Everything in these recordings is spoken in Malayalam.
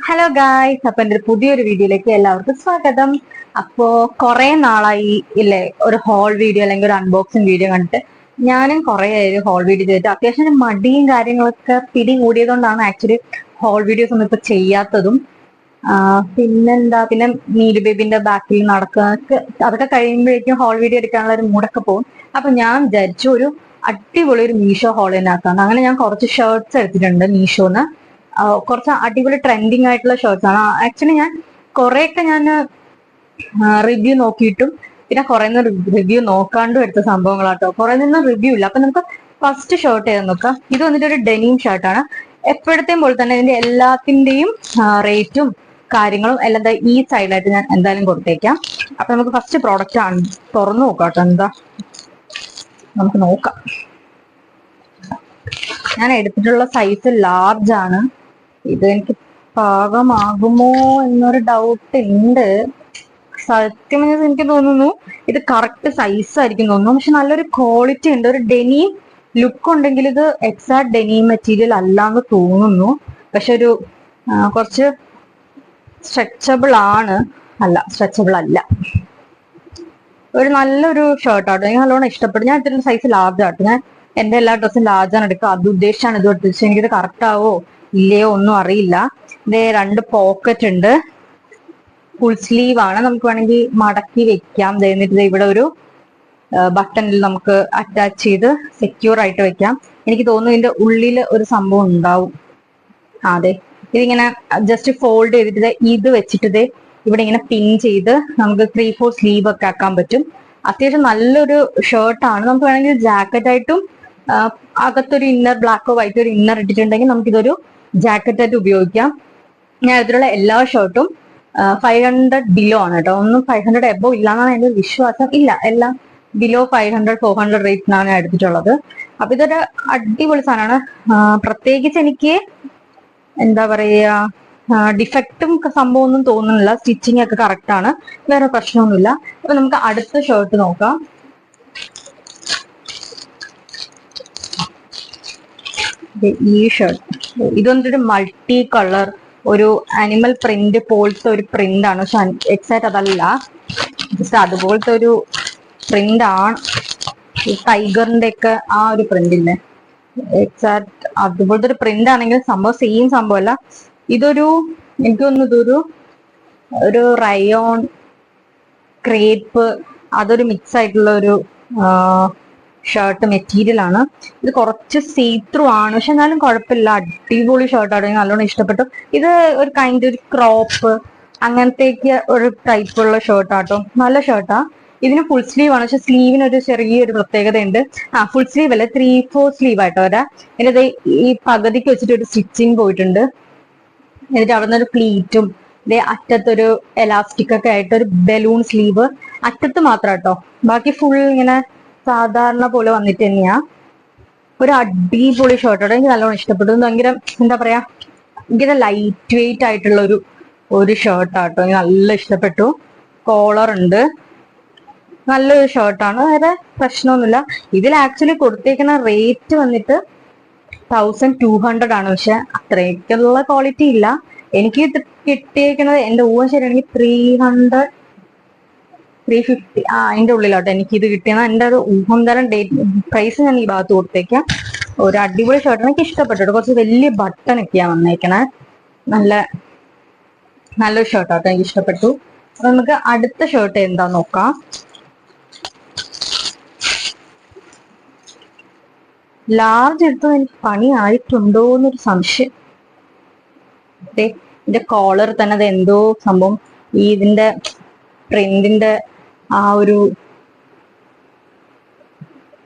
ഹലോ ഗായ്സ്, അപ്പൊ എന്റെ പുതിയൊരു വീഡിയോയിലേക്ക് എല്ലാവർക്കും സ്വാഗതം. അപ്പോ കുറെ നാളായി ഇല്ലേ ഒരു ഹോൾ വീഡിയോ അല്ലെങ്കിൽ ഒരു അൺബോക്സിങ് വീഡിയോ കണ്ടിട്ട്. ഞാനും കുറെ ഒരു ഹോൾ വീഡിയോ ചെയ്തിട്ട് അത്യാവശ്യം മടിയും കാര്യങ്ങളൊക്കെ പിടി കൂടിയതുകൊണ്ടാണ് ആക്ച്വലി ഹോൾ വീഡിയോസ് ഒന്നും ഇപ്പൊ ചെയ്യാത്തതും. പിന്നെന്താ, പിന്നെ നീലു ബേബിന്റെ ബാക്കിൽ നടക്കുക അതൊക്കെ കഴിയുമ്പോഴേക്കും ഹോൾ വീഡിയോ എടുക്കാനുള്ള ഒരു മൂടൊക്കെ പോകും. അപ്പൊ ഞാൻ വിചാരിച്ചു ഒരു അടിപൊളി ഒരു മീഷോ ഹോൾ തന്നെ ആക്കാന്ന്. അങ്ങനെ ഞാൻ കുറച്ച് ഷർട്ട്സ് എടുത്തിട്ടുണ്ട് മീഷോന്ന്. കുറച്ച് അടിപൊളി ട്രെൻഡിങ് ആയിട്ടുള്ള ഷർട്ട്സ് ആണ്. ആക്ച്വലി ഞാൻ കുറെയൊക്കെ ഞാൻ റിവ്യൂ നോക്കിയിട്ടും പിന്നെ കുറെ റിവ്യൂ നോക്കാണ്ടും എടുത്ത സംഭവങ്ങളാട്ടോ. കുറെ നിന്നും റിവ്യൂ ഇല്ല. അപ്പൊ നമുക്ക് ഫസ്റ്റ് ഷർട്ട് ഏത് നോക്കാം. ഇത് വന്നിട്ട് ഒരു ഡെനിം ഷർട്ടാണ്. എപ്പോഴത്തെയും പോലെ തന്നെ ഇതിന്റെ എല്ലാത്തിന്റെയും റേറ്റും കാര്യങ്ങളും എല്ലാം ഈ സൈഡിലായിട്ട് ഞാൻ എന്തായാലും കൊടുത്തേക്കാം. അപ്പൊ നമുക്ക് ഫസ്റ്റ് പ്രോഡക്റ്റ് ആണ് തുറന്നു നോക്കാം. എന്താ നമുക്ക് നോക്കാം. ഞാൻ എടുത്തിട്ടുള്ള സൈസ് ലാർജ് ആണ്. ഇത് എനിക്ക് പാകമാകുമോ എന്നൊരു ഡൗട്ട് ഉണ്ട്. സത്യം എനിക്ക് തോന്നുന്നു ഇത് കറക്റ്റ് സൈസ് ആയിരിക്കും തോന്നുന്നു. പക്ഷെ നല്ലൊരു ക്വാളിറ്റി ഉണ്ട്. ഒരു ഡെനിം ലുക്ക് ഉണ്ടെങ്കിൽ ഇത് എക്സാക്ട് ഡെനിം മെറ്റീരിയൽ അല്ലാന്ന് തോന്നുന്നു. പക്ഷെ ഒരു കുറച്ച് സ്ട്രെച്ചബിൾ ആണ്. അല്ല, സ്ട്രെച്ചബിൾ അല്ല. ഒരു നല്ലൊരു ഷർട്ടാട്ടോ. എനിക്ക് നല്ലോണം ഇഷ്ടപ്പെട്ടു. ഞാൻ ഇതിന്റെ സൈസ് ലാർജ് ആട്ടോ. ഞാൻ എന്റെ എല്ലാ ഡ്രസ്സും ലാർജാണ് എടുക്കുക. അത് ഉദ്ദേശിച്ചാണ് ഇത് എടുത്തത്. പക്ഷെ എനിക്കിത് കറക്റ്റ് ആവോ ഇല്ലയോ ഒന്നും അറിയില്ല. ഇത് 2 പോക്കറ്റ് ഉണ്ട്. ഫുൾ സ്ലീവ് ആണ്. നമുക്ക് വേണമെങ്കിൽ മടക്കി വെക്കാം. എന്നിട്ട് ഇവിടെ ഒരു ബട്ടണിൽ നമുക്ക് അറ്റാച്ച് ചെയ്ത് സെക്യൂർ ആയിട്ട് വെക്കാം. എനിക്ക് തോന്നുന്നു ഇതിന്റെ ഉള്ളിൽ ഒരു സംഭവം ഉണ്ടാവും. അതെ, ഇതിങ്ങനെ ജസ്റ്റ് ഫോൾഡ് ചെയ്തിട്ട് ഇത് വെച്ചിട്ട് ഇവിടെ ഇങ്ങനെ പിൻ ചെയ്ത് നമുക്ക് 3/4 സ്ലീവ് ഒക്കെ ആക്കാൻ പറ്റും. അത്യാവശ്യം നല്ലൊരു ഷർട്ടാണ്. നമുക്ക് വേണമെങ്കിൽ ജാക്കറ്റ് ആയിട്ടും അകത്തൊരു ഇന്നർ ബ്ലാക്കോ വൈറ്റോ ഒരു ഇന്നർ ഇട്ടിട്ടുണ്ടെങ്കിൽ നമുക്കിതൊരു ജാക്കറ്റ് ആയിട്ട് ഉപയോഗിക്കാം. ഞാൻ ഇതിലുള്ള എല്ലാ ഷർട്ടും 500 ബിലോ ആണ് കേട്ടോ. ഒന്നും 500 എബോ ഇല്ലാന്നാണ് എന്റെ വിശ്വാസം. ഇല്ല, എല്ലാം ബിലോ 500 400 റേറ്റിനാണ് ഞാൻ എടുത്തിട്ടുള്ളത്. അപ്പൊ ഇതൊരു അടിപൊളി സാധനമാണ്. പ്രത്യേകിച്ച് എനിക്ക് എന്താ പറയാ, ഡിഫക്റ്റും സംഭവം ഒന്നും തോന്നുന്നില്ല. സ്റ്റിച്ചിങ് ഒക്കെ കറക്റ്റ് ആണ്. വേറെ പ്രശ്നമൊന്നുമില്ല. അപ്പൊ നമുക്ക് അടുത്ത ഷർട്ട് നോക്കാം. ഈ ഷർട്ട് ഇത് വന്നിട്ടൊരു മൾട്ടി കളർ ഒരു ആനിമൽ പ്രിന്റ് പോലത്തെ ഒരു പ്രിന്റ് ആണ്. പക്ഷെ എക്സാക്ട് അതല്ല, ജസ്റ്റ് അതുപോലത്തെ ഒരു പ്രിന്റ് ആണ്. ടൈഗറിന്റെ ഒക്കെ ആ ഒരു പ്രിന്റില്ലേ, എക്സാക്ട് അതുപോലത്തെ ഒരു പ്രിന്റ് ആണെങ്കിൽ സംഭവം സെയിം സംഭവമല്ല. ഇതൊരു എനിക്ക് തോന്നുന്നു ഒരു റയോൺ ക്രേപ്പ് അതൊരു മിക്സ് ആയിട്ടുള്ള ഒരു ഷർട്ട് മെറ്റീരിയൽ ആണ്. ഇത് കുറച്ച് സീത്രൂ ആണ്, പക്ഷെ എന്നാലും കുഴപ്പമില്ല. അടിപൊളി ഷർട്ടാണ്. എനിക്ക് നല്ലോണം ഇഷ്ടപ്പെട്ടു. ഇത് ഒരു ഒരു ക്രോപ്പ് അങ്ങനത്തേക്ക് ഒരു ടൈപ്പുള്ള ഷർട്ടാട്ടോ. നല്ല ഷർട്ടാ. ഇതിന് ഫുൾ സ്ലീവ് ആണ്. പക്ഷെ സ്ലീവിന് ഒരു ചെറിയൊരു പ്രത്യേകത ഉണ്ട്. ഫുൾ സ്ലീവ് അല്ല, 3/4 സ്ലീവ് ആയിട്ടോ വരാ. എന്നിട്ട് ഈ പകുതിക്ക് വെച്ചിട്ട് ഒരു സ്റ്റിച്ചിങ് പോയിട്ടുണ്ട്. എന്നിട്ട് അവിടെ നിന്ന് ഒരു പ്ലീറ്റും അറ്റത്തൊരു എലാസ്റ്റിക് ഒക്കെ ആയിട്ട് ഒരു ബലൂൺ സ്ലീവ് അറ്റത്ത് മാത്രം കേട്ടോ. ബാക്കി ഫുൾ ഇങ്ങനെ സാധാരണ പോലെ വന്നിട്ട് തന്നെയാ. ഒരു അടിപൊളി ഷർട്ടാണ്. എനിക്ക് നല്ലോണം ഇഷ്ടപ്പെട്ടു. ഭയങ്കര എന്താ പറയാ, ഭയങ്കര ലൈറ്റ് വെയിറ്റ് ആയിട്ടുള്ള ഒരു ഷർട്ടാട്ടോ. എനിക്ക് നല്ല ഇഷ്ടപ്പെട്ടു. കോളർ ഉണ്ട്. നല്ലൊരു ഷർട്ടാണ്. വേറെ പ്രശ്നമൊന്നുമില്ല. ഇതിൽ ആക്ച്വലി കൊടുത്തേക്കുന്ന റേറ്റ് വന്നിട്ട് 1200 ആണ്. പക്ഷെ അത്രയ്ക്കുള്ള ക്വാളിറ്റി ഇല്ല. എനിക്ക് കിട്ടിയേക്കുന്നത് എന്റെ ഊഹം ശരിയാണെങ്കിൽ 300 350 അതിന്റെ ഉള്ളിലോട്ടെ എനിക്ക് ഇത് കിട്ടിയെന്ന എന്റെ ഒരു ഊഹം. തരം പ്രൈസ് ഞാൻ ഈ ഭാഗത്ത് കൊടുത്തേക്കാം. ഒരു അടിപൊളി ഷർട്ട് എനിക്ക് ഇഷ്ടപ്പെട്ടു. കുറച്ച് വലിയ ബട്ടൺ ഒക്കെയാ വന്നേക്കണേ. നല്ലൊരു ഷർട്ടാട്ടോ. എനിക്ക് ഇഷ്ടപ്പെട്ടു. അപ്പൊ നമുക്ക് അടുത്ത ഷർട്ട് എന്താ നോക്കാം. ലാർജ് എടുത്തത് എനിക്ക് പണി ആയിട്ടുണ്ടോ എന്നൊരു സംശയം. ഇതിന്റെ കോളർ തന്നെ അത് എന്തോ സംഭവം ഇതിന്റെ പ്രിന്റിന്റെ ആ ഒരു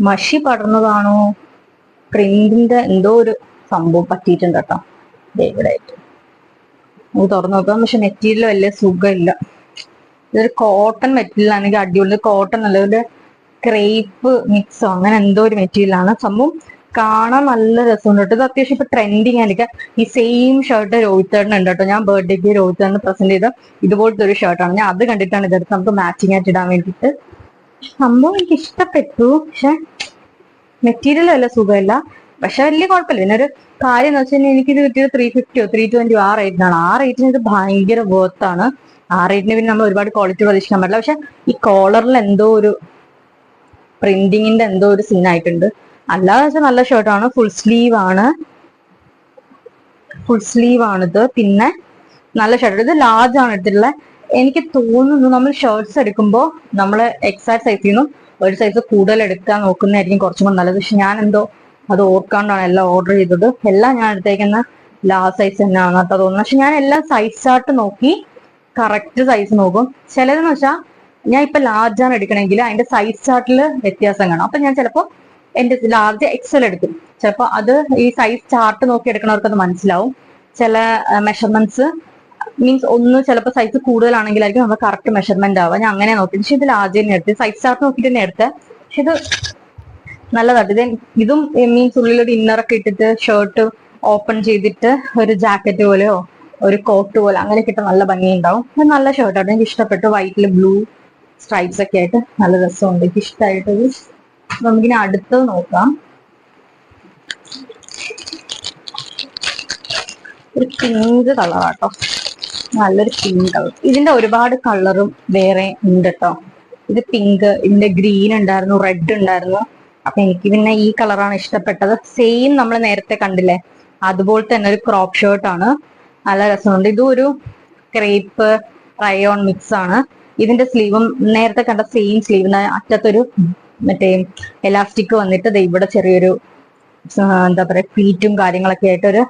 മഷി പടർന്നതാണോ, പ്രിന്റിന്റെ എന്തോ ഒരു സംഭവം പറ്റിയിട്ടുണ്ട് കേട്ടോ. ഇവിടെ ആയിട്ട് നമുക്ക് തുറന്നു നോക്കാം. പക്ഷെ മെറ്റീരിയൽ വലിയ സുഖമില്ല. ഇതൊരു കോട്ടൺ മെറ്റീരിയൽ ആണെങ്കിൽ അടിപൊളി. കോട്ടൺ അല്ല, ഒരു ക്രേപ്പ് മിക്സോ അങ്ങനെ എന്തോ ഒരു മെറ്റീരിയൽ ആണ്. സംഭവം കാണാൻ നല്ല രസമുണ്ട്. ഇത് അത്യാവശ്യം ഇപ്പൊ ട്രെൻഡിങ് ആയിരിക്കാം. ഈ സെയിം ഷർട്ട് രോഹിത്തേട്ടൻ ഉണ്ട് കേട്ടോ. ഞാൻ ബർത്ത്ഡേക്ക് രോഹിത്തേട്ടന് പ്രസന്റ് ചെയ്ത ഇതുപോലത്തെ ഒരു ഷർട്ടാണ്. ഞാൻ അത് കണ്ടിട്ടാണ് ഇതെടുത്ത് നമുക്ക് മാച്ചിങ് ആയിട്ട് ഇടാൻ വേണ്ടിയിട്ട്. സംഭവം എനിക്ക് ഇഷ്ടപ്പെട്ടു. പക്ഷെ മെറ്റീരിയൽ വല്ല സുഖമില്ല. പക്ഷെ വലിയ കുഴപ്പമില്ല. ഇതിനൊരു കാര്യം എന്ന് വെച്ചാൽ എനിക്കിത് കിട്ടിയത് 350 320 ആ റേറ്റിനാണ്. ആ റേറ്റിന് ഇത് ഭയങ്കര വർത്താണ്. ആ റേറ്റിന് പിന്നെ നമ്മൾ ഒരുപാട് ക്വാളിറ്റി പ്രതീക്ഷിക്കാൻ പറ്റില്ല. പക്ഷെ ഈ കോളറിൽ എന്തോ ഒരു പ്രിന്റിങ്ങിന്റെ എന്തോ ഒരു സീനായിട്ടുണ്ട്. അല്ലാതെ വെച്ചാൽ നല്ല ഷർട്ടാണ്. ഫുൾ സ്ലീവ് ആണിത്. പിന്നെ നല്ല ഷർട്ട്. ഇത് ലാർജ് ആണ് എടുത്തിട്ടുള്ളത്. എനിക്ക് തോന്നുന്നു നമ്മൾ ഷർട്ട്സ് എടുക്കുമ്പോൾ നമ്മൾ എക്സാക്ട് സൈസിൽ നിന്നും ഒരു സൈസ് കൂടുതൽ എടുക്കാൻ നോക്കുന്നതായിരിക്കും കുറച്ചും കൂടെ നല്ലത്. പക്ഷെ ഞാൻ എന്തോ അത് ഓർക്കാണ്ടാണ് എല്ലാം ഓർഡർ ചെയ്തത്. എല്ലാം ഞാൻ എടുത്തേക്കുന്ന ലാർജ് സൈസ് തന്നെയാണ് കേട്ടോ തോന്നുന്നത്. പക്ഷെ ഞാൻ എല്ലാം സൈസ് ചാർട്ട് നോക്കി കറക്റ്റ് സൈസ് നോക്കും. ചിലതെന്ന് വെച്ചാൽ ഞാൻ ഇപ്പൊ ലാർജ് ആണ് എടുക്കണമെങ്കിൽ അതിന്റെ സൈസ് ചാർട്ടിൽ വ്യത്യാസം കാണും. അപ്പൊ ഞാൻ ചിലപ്പോൾ എന്റെ ലാർജ് എക്സൽ എടുക്കും. ചിലപ്പോൾ അത് ഈ സൈസ് ചാർട്ട് നോക്കി എടുക്കുന്നവർക്ക് അത് മനസ്സിലാവും. ചില മെഷർമെന്റ്സ് മീൻസ് ഒന്ന് ചിലപ്പോൾ സൈസ് കൂടുതലാണെങ്കിലായിരിക്കും നമ്മൾ കറക്റ്റ് മെഷർമെന്റ് ആവുക. ഞാൻ അങ്ങനെ നോക്കി. പക്ഷെ ഇത് ലാർജ് തന്നെ എടുത്ത് സൈസ് ചാർട്ട് നോക്കിയിട്ട് തന്നെ എടുത്ത്. പക്ഷെ ഇത് നല്ലതായിട്ട് ഇതും മീൻസ് ഉള്ളിലൊരു ഇന്നറൊക്കെ ഇട്ടിട്ട് ഷർട്ട് ഓപ്പൺ ചെയ്തിട്ട് ഒരു ജാക്കറ്റ് പോലെയോ ഒരു കോട്ട് പോലെ അങ്ങനെ കിട്ടാൻ നല്ല ഭംഗിയുണ്ടാവും. നല്ല ഷർട്ടാണ്. എനിക്ക് ഇഷ്ടപ്പെട്ടു. വൈറ്റില് ബ്ലൂ സ്ട്രൈപ്സ് ഒക്കെ ആയിട്ട് നല്ല രസമുണ്ട്. എനിക്ക് ഇഷ്ടമായിട്ട്. നമുക്കിനി അടുത്തത് നോക്കാം. ഒരു പിങ്ക് കളറാട്ടോ. നല്ലൊരു പിങ്ക് കളർ. ഇതിന്റെ ഒരുപാട് കളറും വേറെ ഉണ്ട് കേട്ടോ. ഇത് പിങ്ക്, ഇതിന്റെ ഗ്രീൻ ഉണ്ടായിരുന്നു, റെഡ് ഉണ്ടായിരുന്നു. അപ്പൊ എനിക്ക് പിന്നെ ഈ കളറാണ് ഇഷ്ടപ്പെട്ടത്. സെയിം നമ്മൾ നേരത്തെ കണ്ടില്ലേ അതുപോലെ തന്നെ ഒരു ക്രോപ്പ് ഷർട്ട് ആണ്. നല്ല രസമുണ്ട്. ഇതും ഒരു ക്രേപ്പ് റയോൺ മിക്സ് ആണ്. ഇതിന്റെ സ്ലീവും നേരത്തെ കണ്ട സെയിം സ്ലീവിന് അറ്റത്തൊരു മറ്റേ എലാസ്റ്റിക് വന്നിട്ട് ഇവിടെ ചെറിയൊരു എന്താ പറയാ പ്ലീറ്റും കാര്യങ്ങളൊക്കെ ആയിട്ട്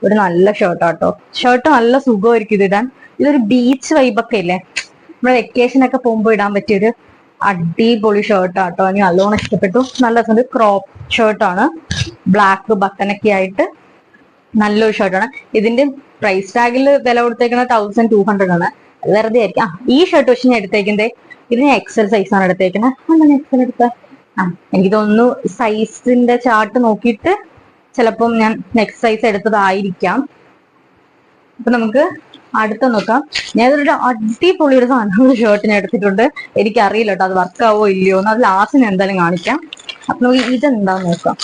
ഒരു നല്ല ഷർട്ടാട്ടോ. ഷർട്ട് നല്ല സുഖമായിരിക്കും ഇത് ഇടാൻ. ഇതൊരു ബീച്ച് വൈബൊക്കെ ഇല്ലേ, നമ്മുടെ വെക്കേഷൻ ഒക്കെ പോകുമ്പോൾ ഇടാൻ പറ്റിയൊരു അടിപൊളി ഷർട്ടാട്ടോ. എനിക്ക് നല്ലോണം ഇഷ്ടപ്പെട്ടു. നല്ല രസമുണ്ട്. ക്രോപ്പ് ഷർട്ടാണ്. ബ്ലാക്ക് ബട്ടനൊക്കെ ആയിട്ട് നല്ലൊരു ഷർട്ടാണ്. ഇതിന്റെ പ്രൈസ് ടാഗിൽ വില കൊടുത്തേക്കുന്നത് 1200 ആണ്. വെറുതെ ആയിരിക്കും. ഈ ഷർട്ട് പക്ഷെ ഞാൻ എടുത്തേക്കുന്നത് ഇത് ഞാൻ എക്സൽ സൈസ് ആണ് എടുത്തേക്കുന്നത്. എന്താണ് എക്സൽ എടുത്ത എനിക്ക് തോന്നുന്നു സൈസിന്റെ ചാർട്ട് നോക്കിയിട്ട് ചിലപ്പം ഞാൻ നെക്സ്റ്റ് സൈസ് എടുത്തതായിരിക്കാം. അപ്പൊ നമുക്ക് അടുത്ത നോക്കാം. ഞാൻ ഇതൊരു അടിപൊളി ഒരു സാധനം ഷർട്ട് ഞാൻ എടുത്തിട്ടുണ്ട്. എനിക്കറിയില്ല കേട്ടോ അത് വർക്ക് ആവോ ഇല്ലയോ എന്ന്. അത് ലാസ്റ്റ് ഞാൻ എന്തായാലും കാണിക്കാം. അപ്പൊ നമുക്ക് ഇതെന്താന്ന് നോക്കാം.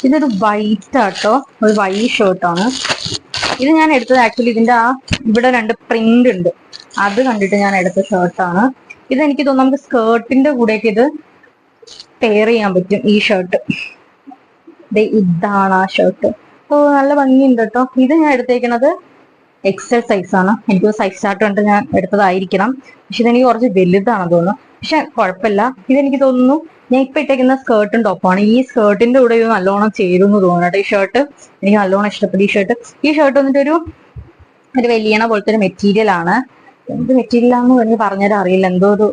ഇതൊരു വൈറ്റ് ആട്ടോ, ഒരു വൈറ്റ് ഷർട്ടാണ്. ഇത് ഞാൻ എടുത്തത് ആക്ച്വലി ഇതിന്റെ ഇവിടെ 2 പ്രിന്റ് ഉണ്ട്, അത് കണ്ടിട്ട് ഞാൻ എടുത്ത ഷർട്ടാണ്. ഇത് എനിക്ക് തോന്നുന്നു നമുക്ക് സ്കേർട്ടിന്റെ കൂടെയൊക്കെ ഇത് പെയർ ചെയ്യാൻ പറ്റും. ഈ ഷർട്ട് ഇതാണ് ആ ഷർട്ട്. നല്ല ഭംഗിയുണ്ട് കേട്ടോ. ഇത് ഞാൻ എടുത്തേക്കുന്നത് എക്സൽ സൈസ് ആണ്. എനിക്ക് സൈസ് ചാർട്ട് കണ്ട് ഞാൻ എടുത്തതായിരിക്കണം. പക്ഷെ ഇതെനിക്ക് കുറച്ച് വലുതാണ് തോന്നുന്നു. പക്ഷെ കുഴപ്പമില്ല. ഇതെനിക്ക് തോന്നുന്നു ഞാൻ ഇപ്പൊ ഇട്ടേക്കുന്ന സ്കേർട്ടും ടോപ്പാണ്. ഈ സ്കേർട്ടിന്റെ കൂടെ ഇത് നല്ലോണം ചേരുന്നു തോന്നുന്നു. ഈ ഷർട്ട് എനിക്ക് നല്ലോണം ഇഷ്ടപ്പെട്ടു. ഈ ഷർട്ട് വന്നിട്ട് ഒരു വലിയണ പോലത്തെ ഒരു മെറ്റീരിയൽ ആണ്. എന്ത് മെറ്റീരിയൽ ആണെന്ന് എനിക്ക് പറഞ്ഞുതരാൻ അറിയില്ല. എന്തോ ഒരു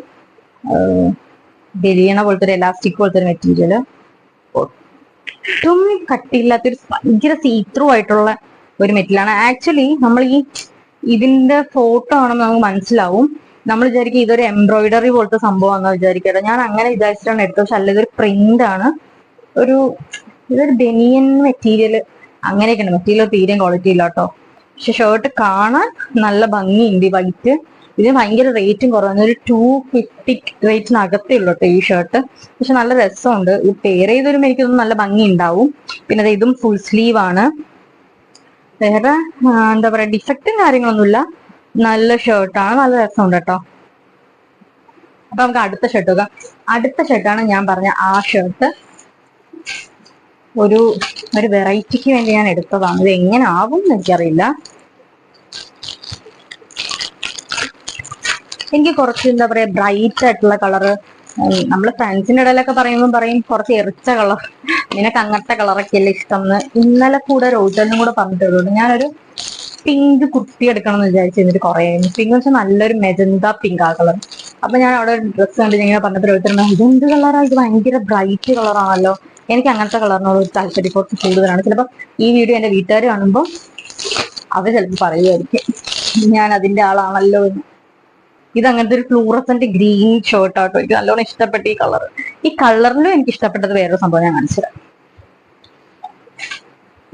വലിയണ പോലത്തെ ഒരു എലാസ്റ്റിക് പോലത്തെ ഒരു മെറ്റീരിയൽ. ഒട്ടും കട്ടിയില്ലാത്തൊരു ഭയങ്കര സീത്രൂ ആയിട്ടുള്ള ഒരു മെറ്റീരിയലാണ്. ആക്ച്വലി നമ്മൾ ഇതിന്റെ ഫോട്ടോ ആണെന്ന് നമുക്ക് മനസ്സിലാവും. നമ്മൾ വിചാരിക്കും ഇതൊരു എംബ്രോയിഡറി പോലത്തെ സംഭവമാണെന്ന് വിചാരിക്കട്ടെ. ഞാൻ അങ്ങനെ വിചാരിച്ചിട്ടാണ് എടുത്തത്. പക്ഷെ അല്ല, ഇതൊരു പ്രിന്റ് ആണ്. ഇതൊരു ബനിയൻ മെറ്റീരിയൽ അങ്ങനെയൊക്കെയാണ്. മെറ്റീരിയൽ തീരെ ക്വാളിറ്റി ഇല്ല കേട്ടോ. പക്ഷെ ഷർട്ട് കാണാൻ നല്ല ഭംഗിയുണ്ട്. വൈറ്റ്. ഇതിന് ഭയങ്കര റേറ്റും കുറവാണ്. ഒരു 250 റേറ്റിനകത്തേ ഉള്ളൂ കേട്ടോ ഈ ഷർട്ട്. പക്ഷെ നല്ല രസമുണ്ട്. ഇത് പെയർ ചെയ്തൊരു എനിക്കൊന്നും നല്ല ഭംഗി ഉണ്ടാവും. പിന്നെ ഇതും ഫുൾ സ്ലീവ് ആണ്. വേറെ എന്താ പറയാ ഡിഫക്റ്റും കാര്യങ്ങളൊന്നുമില്ല. നല്ല ഷർട്ടാണ്. നല്ല രസമുണ്ട് കേട്ടോ. അപ്പൊ നമുക്ക് അടുത്ത ഷർട്ട് നോക്കാം. അടുത്ത ഷർട്ടാണ് ഞാൻ പറഞ്ഞ ആ ഷർട്ട്. ഒരു വെറൈറ്റിക്ക് വേണ്ടി ഞാൻ എടുത്തതാണ്. ഇത് എങ്ങനെ ആവും എന്ന് എനിക്കറിയില്ല. എനിക്ക് കുറച്ച് എന്താ പറയാ ബ്രൈറ്റ് ആയിട്ടുള്ള കളറ്. നമ്മള് ഫ്രണ്ട്സിന്റെ ഇടയിലൊക്കെ പറയും കുറച്ച് എറിച്ച കളർ, നിനക്ക് അങ്ങനത്തെ കളറൊക്കെ അല്ലേ ഇഷ്ടം എന്ന്. ഇന്നലെ കൂടെ റോജറിനും കൂടെ പറഞ്ഞിട്ടുള്ളൂ. ഞാനൊരു പിങ്ക് കുർത്തി എടുക്കണം എന്ന് വിചാരിച്ചിരുന്നിട്ട് കുറെ. പിങ്ക് വെച്ചാൽ നല്ലൊരു മെജന്ത പിങ്ക് ആ കളർ. അപ്പൊ ഞാൻ അവിടെ ഡ്രസ്സ് കണ്ട് ഇങ്ങനെ പറഞ്ഞപ്പോൾ റോജറിന് ഇതെന്ത് കളറാ, ഇത് ഭയങ്കര ബ്രൈറ്റ് കളറാണല്ലോ. എനിക്ക് അങ്ങനത്തെ കളറിനോട് ഒരു താല്പര്യം കുറച്ച് കൂടുതലാണ്. ചിലപ്പോൾ ഈ വീഡിയോ എന്റെ വീട്ടുകാർ കാണുമ്പോൾ അവർ ചിലപ്പോൾ പറയുമായിരിക്കും ഞാൻ അതിന്റെ ആളാണല്ലോ എന്ന്. ഇത് അങ്ങനത്തെ ഒരു ഫ്ലൂറസന്റ് ഗ്രീൻ ഷർട്ട് ആട്ടോ. എനിക്ക് നല്ലോണം ഇഷ്ടപ്പെട്ട ഈ കളർ. ഈ കളറിലും എനിക്ക് ഇഷ്ടപ്പെട്ടത് വേറൊരു സംഭവം ഞാൻ കാണിച്ചത്.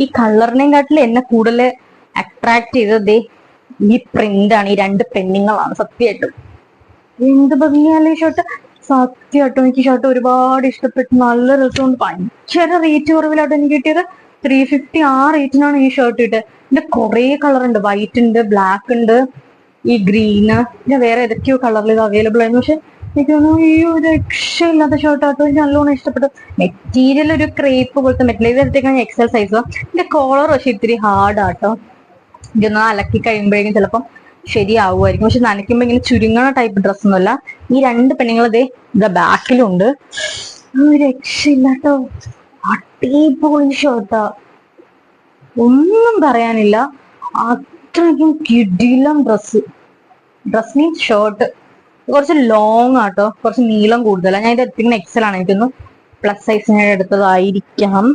ഈ കളറിനെയും കാട്ടിൽ എന്നെ കൂടുതൽ അട്രാക്ട് ചെയ്തത് ഈ പ്രിന്റ് ആണ്. ഈ 2 പെണ്ണുങ്ങളാണ്. സത്യമായിട്ടും എന്ത് ഭംഗിയല്ലേ ഷർട്ട്. സത്യമായിട്ടും എനിക്ക് ഷർട്ട് ഒരുപാട് ഇഷ്ടപ്പെട്ടു. നല്ല രസമുണ്ട്. ഭയങ്കര റേറ്റ് കുറവിലാട്ടോ എനിക്ക് കിട്ടിയത്. 350 ആ റേറ്റിനാണ് ഈ ഷർട്ട് കിട്ടിയത്. ഇതിന്റെ കുറെ കളർ ഉണ്ട്. വൈറ്റ് ഉണ്ട്, ബ്ലാക്ക് ഉണ്ട്, ഈ ഗ്രീന്, പിന്നെ വേറെ ഏതൊക്കെയോ കളറിൽ ഇത് അവൈലബിൾ ആയിരുന്നു. പക്ഷെ എനിക്ക് തോന്നുന്നു ഈ ഒരു രക്ഷയില്ലാത്ത ഷർട്ട് ആട്ടോ. എനിക്ക് നല്ലോണം ഇഷ്ടപ്പെട്ടു. മെറ്റീരിയൽ ഒരു ക്രേപ്പ് പോലത്തെ മെറ്റീരിയൽ എടുത്തേക്കാണ് എക്സൽ സൈസ്. ഇതിന്റെ കോളർ പക്ഷെ ഇത്തിരി ഹാർഡ് ആട്ടോ. ഇതൊന്ന് അലക്കി കഴിയുമ്പോഴേക്കും ചിലപ്പം ശരിയാവുമായിരിക്കും. പക്ഷെ നനയ്ക്കുമ്പോ ഇങ്ങനെ ചുരുങ്ങണ ടൈപ്പ് ഡ്രസ്സൊന്നുമല്ല. ഈ രണ്ട് പെണ്ണുങ്ങൾ ഇതേ ബാക്കിലുണ്ട്. രക്ഷയില്ലാട്ടോ. അടിപൊളി ഷർട്ടാ, ഒന്നും പറയാനില്ല. അത്രയ്ക്കും കിടിലം ഡ്രസ് മീൻസ് ഷർട്ട്. കുറച്ച് ലോങ് ആട്ടോ, കുറച്ച് നീളം കൂടുതലാണ്. ഞാൻ ഇത് എത്തിക്കുന്ന എക്സൽ ആണ്. എനിക്കൊന്ന് പ്ലസ് സൈസിന് എടുത്തതായിരിക്കാം.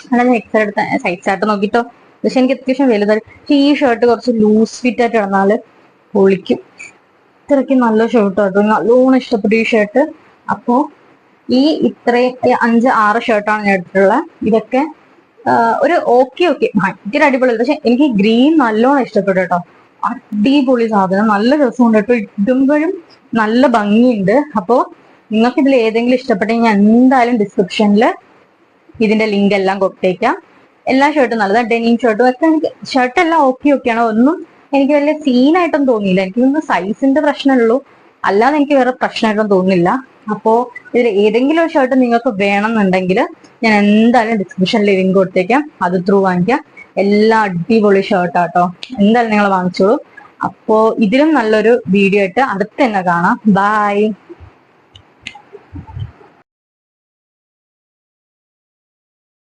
അല്ല, ഞാൻ എക്സൽ എടുത്ത സൈസ് ആയിട്ട് നോക്കിട്ടോ. പക്ഷെ എനിക്ക് അത്യാവശ്യം വലുതായി. പക്ഷെ ഈ ഷർട്ട് കുറച്ച് ലൂസ് ഫിറ്റ് ആയിട്ട് ഇടന്നാല് പൊളിക്കും. ഇത്രയ്ക്ക് നല്ല ഷർട്ട് ആട്ടോ. നല്ലോണം ഇഷ്ടപ്പെട്ടു ഈ ഷർട്ട്. അപ്പോ ഈ ഇത്രയും 5-6 ഷർട്ടാണ് ഞാൻ എടുത്തിട്ടുള്ളത്. ഇതൊക്കെ ഒരു ഓക്കെ ഭയങ്കര അടിപൊളി. പക്ഷെ എനിക്ക് ഗ്രീൻ നല്ലോണം ഇഷ്ടപ്പെട്ടു കേട്ടോ. അടിപൊളി സാധനം, നല്ല രസമുണ്ട് കേട്ടോ. ഇടുമ്പോഴും നല്ല ഭംഗിയുണ്ട്. അപ്പോ നിങ്ങൾക്ക് ഇതിൽ ഏതെങ്കിലും ഇഷ്ടപ്പെട്ടെങ്കിൽ ഞാൻ എന്തായാലും ഡിസ്ക്രിപ്ഷനിൽ ഇതിന്റെ ലിങ്ക് എല്ലാം കൊടുത്തേക്കാം. എല്ലാ ഷർട്ടും നല്ലതാണ്. ഡെനിം ഷർട്ടും ഒക്കെ എനിക്ക് ഷർട്ട് എല്ലാം ഓക്കെയാണ്. ഒന്നും എനിക്ക് വലിയ സീനായിട്ടൊന്നും തോന്നിയില്ല. എനിക്ക് സൈസിന്റെ പ്രശ്നമുള്ളൂ, അല്ലാതെ എനിക്ക് വേറെ പ്രശ്നമായിട്ടൊന്നും തോന്നുന്നില്ല. അപ്പോ ഇതിൽ ഏതെങ്കിലും ഒരു ഷർട്ട് നിങ്ങൾക്ക് വേണമെന്നുണ്ടെങ്കിൽ ഞാൻ എന്തായാലും ഡിസ്ക്രിപ്ഷനിൽ ലിങ്ക് കൊടുത്തേക്കാം. അത് ത്രൂ വാങ്ങിക്കാം. എല്ലാം അടിപൊളി ഷർട്ടാട്ടോ. എന്തായാലും നിങ്ങൾ വാങ്ങിച്ചോളൂ. അപ്പോ ഇതിലും നല്ലൊരു വീഡിയോ ആയിട്ട് അടുത്ത് തന്നെ കാണാം. ബൈ.